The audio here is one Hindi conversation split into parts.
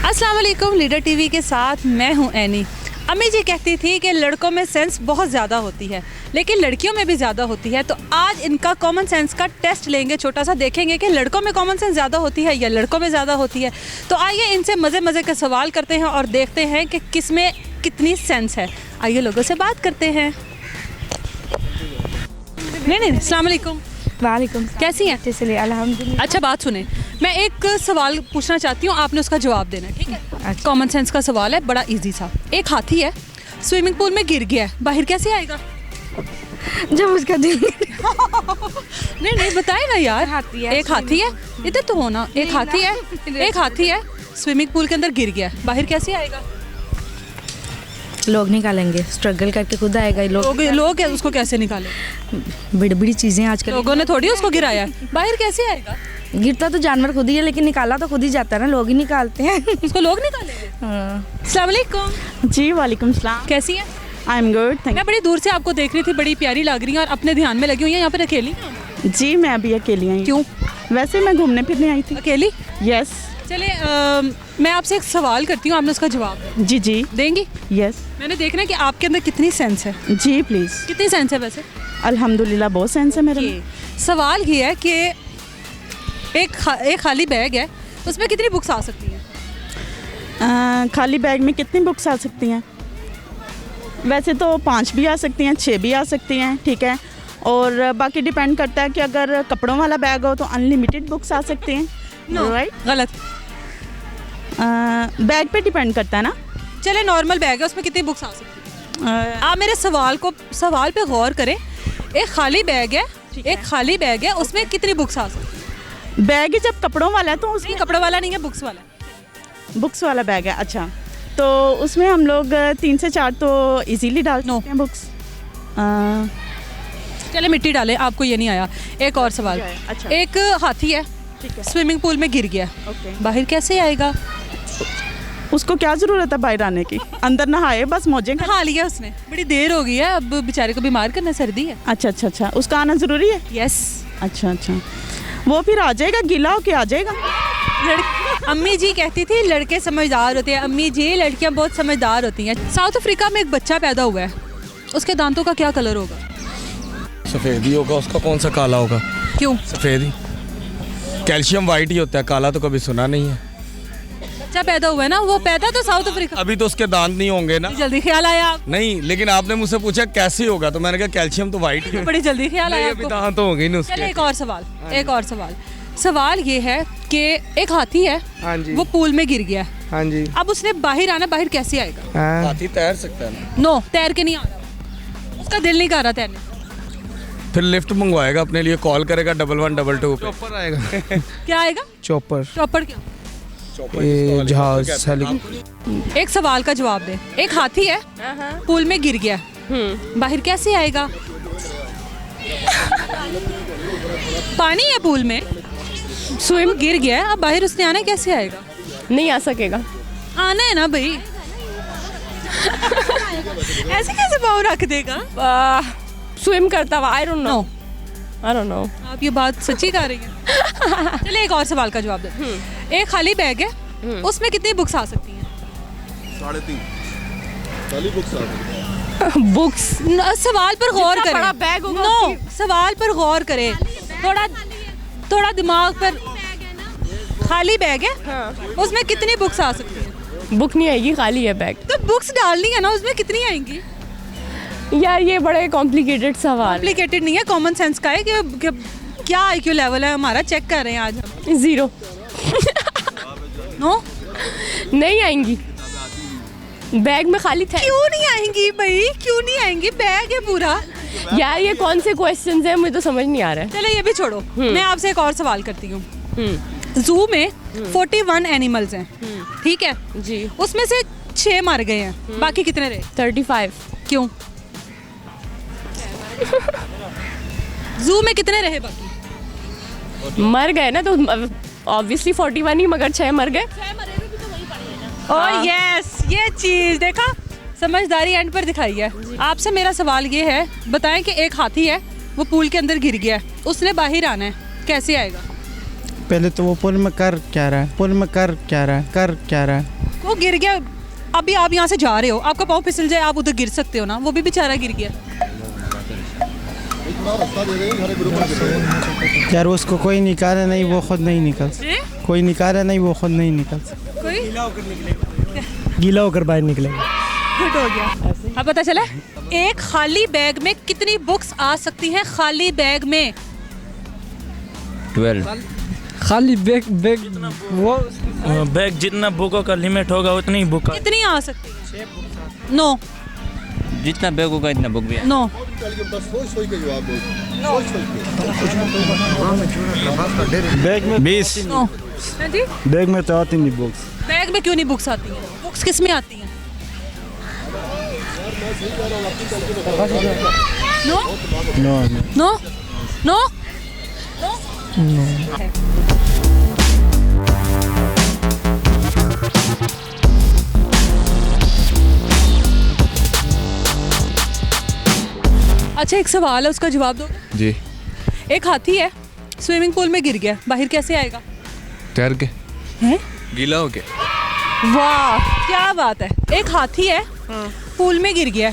अस्सलाम वालेकुम, लीडर टीवी के साथ मैं हूं एनी। अम्मी जी कहती थी कि लड़कों में सेंस बहुत ज़्यादा होती है लेकिन लड़कियों में भी ज़्यादा होती है। तो आज इनका कॉमन सेंस का टेस्ट लेंगे, छोटा सा देखेंगे कि लड़कों में कॉमन सेंस ज़्यादा होती है या लड़कों में ज़्यादा होती है। तो आइए इनसे मज़े मज़े के सवाल करते हैं और देखते हैं कि किस में कितनी सेंस है। आइए लोगों से बात करते हैं। नहीं, अस्सलाम वालेकुम। वालेकुम, कैसी हैं? अच्छे से अल्हम्दुलिल्लाह। अच्छा बात सुने, मैं एक सवाल पूछना चाहती हूँ, आपने उसका जवाब देना है, ठीक है? अच्छा। कॉमन सेंस का सवाल है, बड़ा इजी सा। एक हाथी है, स्विमिंग पूल में गिर गया है, बाहर कैसे आएगा? जब उसका दिल नहीं बताए ना यार। हाथी है, एक हाथी है, इधर तो होना। एक हाथी है स्विमिंग पूल के अंदर गिर गया है, बाहर कैसे आएगा? लोग निकालेंगे, स्ट्रगल करके खुद आएगा। लोग उसको कैसे निकाले? बड़ी बड़ी चीजें आजकल लोगों ने थोड़ी उसको गिराया है, बाहर कैसे आएगा? गिरता तो जानवर खुद ही है, लेकिन निकाला तो खुद ही जाता है ना, लोग ही निकालते हैं। उसको लोग निकालेंगे। अस्सलाम वालेकुम। जी वालेकुम सलाम। कैसी हैं? आई एम गुड, थैंक मैं बड़ी दूर से आपको देख रही थी, बड़ी प्यारी लग रही है और अपने ध्यान में लगी हुई है। यहाँ पर अकेली? यू। जी मैं अभी अकेली आई हूँ। क्यों वैसे मैं घूमने फिरने आई थी। अकेली? यस। चले मैं आपसे एक सवाल करती हूँ, आपने उसका जवाब जी जी देंगी? यस। मैंने देखना है कि आपके अंदर कितनी सेंस है। जी प्लीज़। कितनी सेंस है वैसे? अल्हम्दुलिल्लाह बहुत सेंस है मेरे में। ये सवाल ये है कि एक खाली बैग है, उसमें कितनी बुक्स आ सकती हैं? खाली बैग में कितनी बुक्स आ सकती हैं? वैसे तो 5 भी आ सकती हैं, 6 भी आ सकती हैं, ठीक है। और बाकी डिपेंड करता है कि अगर कपड़ों वाला बैग हो तो अनलिमिटेड बुक्स आ सकती हैं। राइट? गलत। बैग पे डिपेंड करता है ना। चले नॉर्मल बैग है, उसमें कितनी बुक्स आ सकती हैं? आप मेरे सवाल पे गौर करें। एक खाली बैग है, उसमें कितनी बुक्स आ सकती हैं? बैग जब कपड़ों वाला है तो नहीं, उसमें कपड़ों वाला नहीं है, बुक्स वाला है। बुक्स वाला बैग है। अच्छा, तो उसमें हम लोग 3 से 4 तो इजीली डाल सकते हैं बुक्स। चले मिट्टी डालें, आपको ये नहीं आया। एक और सवाल। अच्छा। एक हाथी है, ठीक है। स्विमिंग पूल में गिर गया, ओके। बाहर कैसे आएगा? उसको क्या ज़रूरत है बाहर आने की? अंदर नहाए बस, मौजें कर। नहा लिया उसने, बड़ी देर हो गई है, अब बेचारे को बीमार करना, सर्दी है। अच्छा, उसका आना ज़रूरी है? यस। अच्छा, वो फिर आ जाएगा, गीला होके आ जाएगा। अम्मी जी कहती थी लड़के समझदार होते हैं। अम्मी जी, लड़कियां बहुत समझदार होती हैं। साउथ अफ्रीका में एक बच्चा पैदा हुआ है, उसके दांतों का क्या कलर होगा? सफ़ेद ही होगा। उसका कौन सा काला होगा? क्यों? सफ़ेद ही। कैल्शियम वाइट ही होता है, काला तो कभी सुना नहीं है। बच्चा पैदा हुआ है ना, वो पैदा तो साउथ अफ्रीका। अभी तो उसके दांत नहीं होंगे ना। जल्दी ख्याल आया आप? नहीं, लेकिन आपने मुझसे पूछा कैसे होगा, तो मैंने कहा कैल्शियम तो वाइट ही है। बड़ी जल्दी ख्याल आया अभी आपको। दांत तो होंगे नहीं चलिए उसके। एक और सवाल। सवाल ये है कि एक हाथी है, हाँ जी। वो पूल में गिर गया है, हाँ जी। अब उसने बाहर आना, बाहर कैसे आएगा? हाथी तैर सकता है ना? नो, तैर के नहीं आ रहा, उसका दिल नहीं कर रहा तैरने। फिर लिफ्ट मंगवाएगा अपने लिए, कॉल करेगा 1112 पे। चॉपर आएगा। क्या आएगा? चॉपर। चॉपर क्या? जहाज। एक सवाल का जवाब दे। एक हाथी है, पूल में गिर गया, बाहर कैसे आएगा? पानी है पूल में, स्विम गिर गया है, अब बाहर उसने आना, कैसे आएगा? नहीं आ सकेगा। आना है ना भाई। ऐसे कैसे पाँव रख देगा? स्विम करता हुआ, आई डोंट नो। आप ये बात सच्ची कर रही हैं? चलिए एक और सवाल का जवाब दे। एक खाली बैग है, उसमें कितनी बुक्स आ सकती हैं? 3.5 बुक्स आ सकती हैं। बुक्स। सवाल पर गौर जितना करें। बड़ा बैग होगा नो, सवाल पर गौर करें, थोड़ा दिमाग पर। खाली बैग है, उसमें कितनी बुक्स आ सकती हैं? बुक नहीं आएगी, खाली है बैग। तो बुक्स डालनी है ना, उसमें कितनी आएंगी? यार ये बड़े कॉम्प्लिकेटेड सवाल। कॉम्प्लिकेटेड नहीं है, कॉमन सेंस का है कि क्या IQ लेवल है हमारा, चेक कर रहे हैं आज हम। 0। नो, नहीं आएंगी, बैग में खाली था। क्यों नहीं आएंगी भाई, क्यों नहीं आएंगी? बैग है पूरा। यार ये कौन से क्वेश्चंस हैं, मुझे तो समझ नहीं आ रहा है। चलो ये भी छोड़ो, मैं आपसे एक और सवाल करती हूँ। जू में 41 एनिमल्स हैं, ठीक है जी। उसमें से 6 मर गए हैं, बाकी कितने रहे? 35। क्यों? जू में कितने रहे बाकी? मर गए ना, तो ऑब्वियसली 41 ही, मगर 6 मर गए। ओह यस, ये चीज देखा, समझदारी एंड पर दिखाई है। आपसे मेरा सवाल ये है, बताएं कि एक हाथी है, वो पूल के अंदर गिर गया है, उसने बाहर आना है, कैसे आएगा? पहले तो वो पुल में कर क्या रहा है, पुल में कर क्या रहा है, कर क्या रहा है। वो गिर गया। अभी आप यहाँ से जा रहे हो, आपका पाँव फिसल जाए, आप उधर गिर सकते हो ना, वो भी बेचारा गिर गया। यार उसको कोई निकाले नहीं, वो खुद नहीं निकल सकता। हैं? कोई निकाले नहीं, वो खुद नहीं निकल सकता। कोई गीला होकर बाहर निकलेगा। हिट हो गया। अब पता चला एक खाली बैग में कितनी बुक्स आ सकती हैं? खाली बैग में 12। खाली बैग बैग वो बैग जितना बुकों का लिमिट होगा उतनी ही बुक कितनी आ सकती है? नो जितना बैग होगा इतना बुक भी है। नो बैग में 20। नो जी, बैग में तो आती नहीं बुक्स। बैग में क्यों नहीं बुक्स आती हैं? बुक्स किस में आती हैं? नो नो नो नो अच्छा, एक सवाल है, उसका जवाब दो। जी। एक हाथी है, स्विमिंग पूल में गिर गया, बाहर कैसे आएगा? तैर के, हैं? गीला होके। वाह, क्या बात है। एक हाथी है, पूल में गिर गया।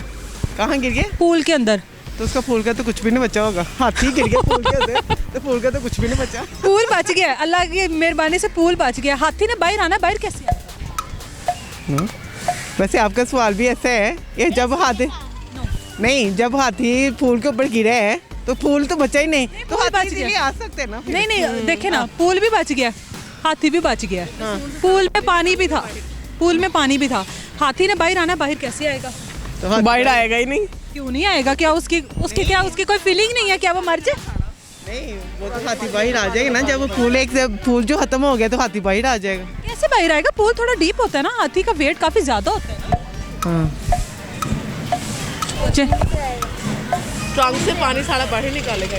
कहाँ गिर गया? पूल के अंदर। तो उसका फूल का तो कुछ भी नहीं बचा होगा। हाथी गिर गया फूल के अंदर, तो फूल का तो कुछ भी नहीं बचा। पूल बच गया, अल्लाह की मेहरबानी से पूल बच गया। हाथी ने बाहर आना, बाहर कैसे आएगा? वैसे आपका सवाल भी ऐसा है, ये जब हाथी नहीं, जब हाथी फूल के ऊपर गिरा है तो फूल तो बचा ही नहीं, तो पूल हाथी बच इजीली गया। आ सकते हैं ना। नहीं नहीं, देखे ना, पूल भी बच गया, हाथी भी बच गया। पूल में पानी भी था, पूल में पानी भी था। हाथी ने बाहर आना, बाहर कैसे आएगा? तो बाढ़ आएगा ही नहीं। क्यों नहीं आएगा? क्या उसकी कोई फीलिंग नहीं है? क्या वो मर जाए? नहीं, वो तो हाथी बाहर आ जाएगा ना, जब फूल जो खत्म हो गया तो हाथी बाहर आ जाएगा। कैसे बाहर आएगा? पूल थोड़ा डीप होता है ना, हाथी का वेट काफी ज्यादा होता है। ट्रंक से पानी सारा बाहर निकालेगा।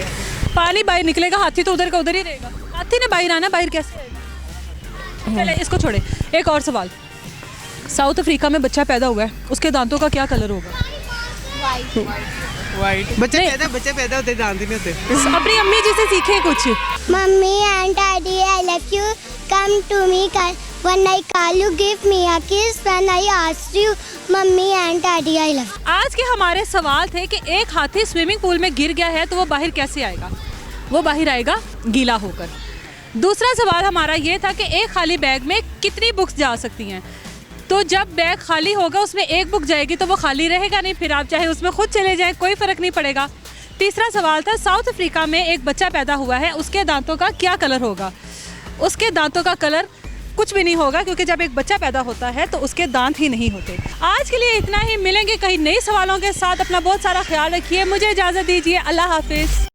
पानी बाहर निकलेगा, हाथी तो उधर का उधर ही रहेगा। हाथी ने बाहर आना, बाहर कैसे आएगा? चले, इसको छोड़े। एक और सवाल। साउथ अफ्रीका में बच्चा पैदा हुआ है, उसके दांतों का क्या कलर होगा? वाइट। बच्चे पैदा होते जानते नहीं होते। अपनी अम्मी जी से सीखे कुछ। Mummy and Daddy, I love you. Come to me. When I call you, give me a kiss. When I ask you, Mummy and Daddy, I love you. आज के हमारे सवाल थे कि एक हाथी स्विमिंग पूल में गिर गया है तो वो बाहर कैसे आएगा? वो बाहर आएगा गीला होकर। दूसरा सवाल हमारा ये था कि एक खाली बैग में कितनी बुक्स जा सकती हैं? तो जब बैग खाली होगा, उसमें एक बुक जाएगी तो वो खाली रहेगा नहीं, फिर आप चाहे उसमें खुद चले जाएं, कोई फ़र्क नहीं पड़ेगा। तीसरा सवाल था, साउथ अफ्रीका में एक बच्चा पैदा हुआ है, उसके दांतों का क्या कलर होगा? उसके दांतों का कलर कुछ भी नहीं होगा, क्योंकि जब एक बच्चा पैदा होता है तो उसके दांत ही नहीं होते। आज के लिए इतना ही, मिलेंगे कहीं नए सवालों के साथ। अपना बहुत सारा ख्याल रखिए, मुझे इजाज़त दीजिए, अल्लाह हाफिज़।